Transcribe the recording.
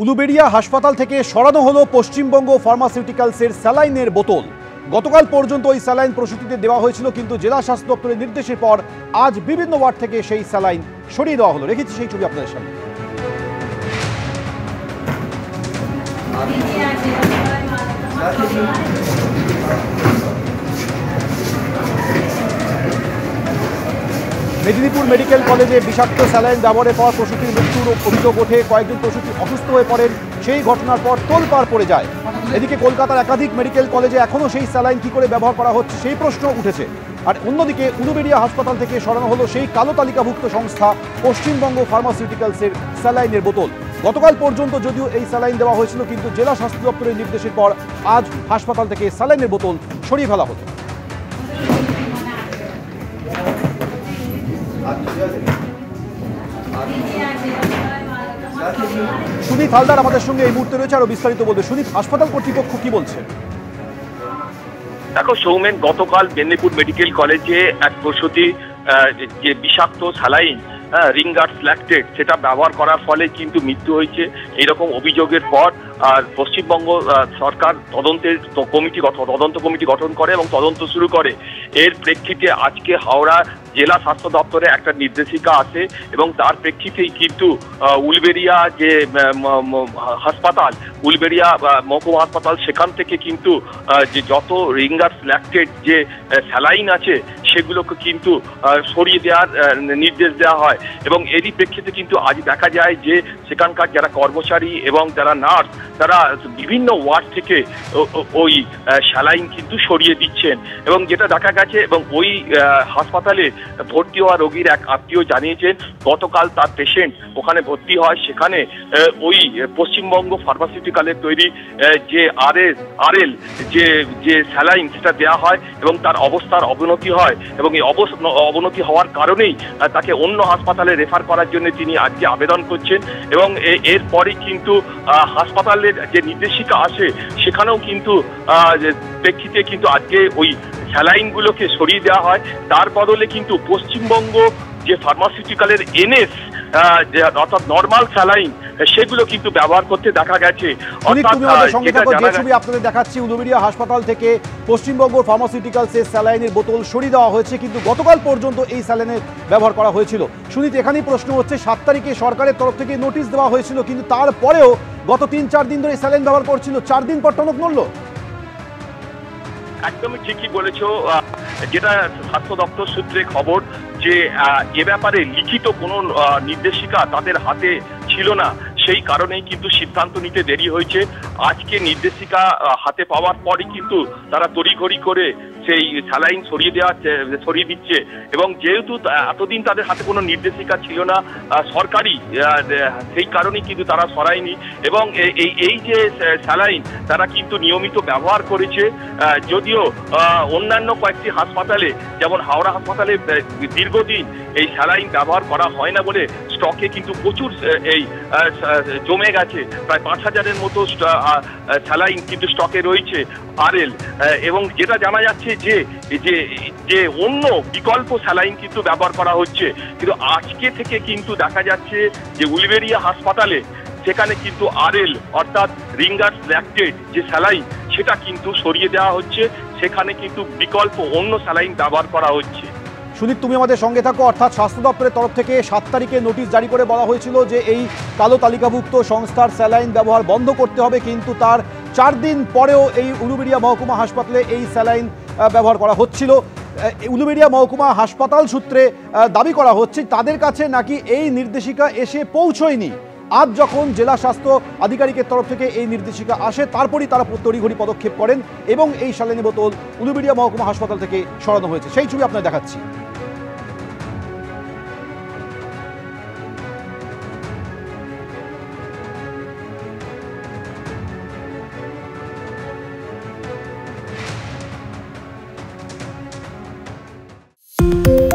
উলুবেড়িয়া হাসপাতাল থেকে সরানো হলো পশ্চিমবঙ্গ ফার্মাসিউটিক্যালসের স্যালাইনের বোতল। গতকাল পর্যন্ত ওই স্যালাইন প্রসূতিতে দেওয়া হয়েছিল, কিন্তু জেলা স্বাস্থ্য দপ্তরের নির্দেশের পর আজ বিভিন্ন ওয়ার্ড থেকে সেই স্যালাইন সরিয়ে দেওয়া হলো। রেখেছি সেই ছবি আপনাদের সামনে। মেদিনীপুর মেডিকেল কলেজে বিষাক্ত স্যালাইন ব্যবহারের পর প্রসূতির মৃত্যুর অভিযোগ ওঠে। কয়েকজন প্রসূতি অসুস্থ হয়ে পড়েন। সেই ঘটনার পর তোলপাড় পড়ে যায়। এদিকে কলকাতার একাধিক মেডিকেল কলেজে এখনও সেই স্যালাইন কী করে ব্যবহার করা হচ্ছে সেই প্রশ্ন উঠেছে। আর অন্যদিকে উলুবেড়িয়া হাসপাতাল থেকে সরানো হলো সেই কালো তালিকাভুক্ত সংস্থা পশ্চিমবঙ্গ ফার্মাসিউটিক্যালসের স্যালাইনের বোতল। গতকাল পর্যন্ত যদিও এই স্যালাইন দেওয়া হয়েছিল, কিন্তু জেলা স্বাস্থ্য দপ্তরের নির্দেশের পর আজ হাসপাতাল থেকে স্যালাইনের বোতল সরিয়ে ফেলা হলো। সুনীত হালদার আমাদের সঙ্গে এই মুহূর্তে রয়েছে, আরো বিস্তারিত বলবে। সুনীত, হাসপাতাল কর্তৃপক্ষ কি বলছে? দেখো সৌমেন, গতকাল মেদিনীপুর মেডিকেল কলেজে এক প্রসূতি যে বিষাক্ত স্যালাইন রিঙ্গার্স ল্যাকটেট সেটা ব্যবহার করার ফলে কিন্তু মৃত্যু হয়েছে। এইরকম অভিযোগের পর আর পশ্চিমবঙ্গ সরকার তদন্ত কমিটি গঠন করে এবং তদন্ত শুরু করে। এর প্রেক্ষিতে আজকে হাওড়া জেলা স্বাস্থ্য দপ্তরে একটা নির্দেশিকা আসে এবং তার প্রেক্ষিতেই কিন্তু উলুবেড়িয়া যে হাসপাতাল, উলুবেড়িয়া মহকুমা হাসপাতাল, সেখান থেকে কিন্তু যে যত রিঙ্গার্স ল্যাকটেট যে স্যালাইন আছে সেগুলোকে কিন্তু সরিয়ে দেওয়ার নির্দেশ দেওয়া হয়। এবং এরই প্রেক্ষিতে কিন্তু আজ দেখা যায় যে সেখানকার যারা কর্মচারী এবং যারা নার্স তারা বিভিন্ন ওয়ার্ড থেকে ওই স্যালাইন কিন্তু সরিয়ে দিচ্ছেন। এবং যেটা দেখা গেছে, এবং ওই হাসপাতালে ভর্তি হওয়া রোগীর এক আত্মীয় জানিয়েছেন গতকাল তার পেশেন্ট ওখানে ভর্তি হয়, সেখানে ওই পশ্চিমবঙ্গ ফার্মাসিউটিক্যালের তৈরি যে আরএল যে স্যালাইন সেটা দেওয়া হয় এবং তার অবস্থার অবনতি হয়। এবং এই অবনতি হওয়ার কারণেই তাকে অন্য হাসপাতালে রেফার করার জন্য তিনি আজকে আবেদন করছেন। এবং এরপরই কিন্তু হাসপাতালের যে নির্দেশিকা আসে সেখানেও কিন্তু প্রেক্ষিতে কিন্তু আজকে ওই স্যালাইনগুলোকে সরিয়ে দেওয়া হয়। তার বদলে কিন্তু পশ্চিমবঙ্গ যে ফার্মাসিউটিক্যালের এনএস অর্থাৎ নর্মাল স্যালাইন সেগুলো কিন্তু ব্যবহার করতে দেখা গেছে। আপনাদের দেখাচ্ছি উলুবেড়িয়া হাসপাতাল থেকে পশ্চিমবঙ্গ ফার্মাসিউটিক্যালসের স্যালাইনের বোতল সরিয়ে দেওয়া হয়েছে, কিন্তু গতকাল পর্যন্ত এই স্যালাইনের ব্যবহার করা হয়েছিল। সুনীত, এখানেই প্রশ্ন হচ্ছে, 7 তারিখে সরকারের তরফ থেকে নোটিশ দেওয়া হয়েছিল, কিন্তু তারপরেও গত 3-4 দিন ধরে স্যালাইন ব্যবহার করছিল, 4 দিন পর টনক নড়ল। একদমই ঠিকই বলেছ। যেটা স্বাস্থ্য দপ্তর সূত্রে খবর যে এ ব্যাপারে লিখিত কোনো নির্দেশিকা তাদের হাতে ছিল না, সেই কারণেই কিন্তু সিদ্ধান্ত নিতে দেরি হয়েছে। আজকে নির্দেশিকা হাতে পাওয়ার পরই কিন্তু তারা তড়িঘড়ি করে সেই স্যালাইন সরিয়ে দিচ্ছে। এবং যেহেতু এতদিন তাদের হাতে কোনো নির্দেশিকা ছিল না সরকারি, সেই কারণেই কিন্তু তারা সরায়নি। এবং এই যে স্যালাইন তারা কিন্তু নিয়মিত ব্যবহার করেছে। যদিও অন্যান্য কয়েকটি হাসপাতালে, যেমন হাওড়া হাসপাতালে দীর্ঘদিন এই স্যালাইন ব্যবহার করা হয় না বলে স্টকে কিন্তু প্রচুর এই জমে গেছে। প্রায় 5000-এর মতো স্যালাইন কিন্তু স্টকে রয়েছে আরএল। এবং যেটা জানা যাচ্ছে যে অন্য বিকল্প স্যালাইন কিন্তু ব্যবহার করা হচ্ছে। কিন্তু আজকে থেকে কিন্তু দেখা যাচ্ছে যে উলুবেড়িয়া হাসপাতালে সেখানে কিন্তু আরএল অর্থাৎ রিঙ্গার্স ল্যাকটেট যে স্যালাইন সেটা কিন্তু সরিয়ে দেওয়া হচ্ছে, সেখানে কিন্তু বিকল্প অন্য স্যালাইন ব্যবহার করা হচ্ছে। সুনীত, তুমি আমাদের সঙ্গে থাকো। অর্থাৎ স্বাস্থ্য দপ্তরের তরফ থেকে 7 তারিখে নোটিশ জারি করে বলা হয়েছিল যে এই কালো তালিকাভুক্ত সংস্থার স্যালাইন ব্যবহার বন্ধ করতে হবে, কিন্তু তার 4 দিন পরেও এই উলুবেড়িয়া মহকুমা হাসপাতালে এই স্যালাইন ব্যবহার করা হচ্ছিল। উলুবেড়িয়া মহকুমা হাসপাতাল সূত্রে দাবি করা হচ্ছে তাদের কাছে নাকি এই নির্দেশিকা এসে পৌঁছয়নি। আজ যখন জেলা স্বাস্থ্য আধিকারিকের তরফ থেকে এই নির্দেশিকা আসে, তারপরই তারা তড়িঘড়ি পদক্ষেপ করেন এবং এই স্যালাইনের বোতল উলুবেড়িয়া মহকুমা হাসপাতাল থেকে সরানো হয়েছে। সেই ছবি আপনাদের দেখাচ্ছি। you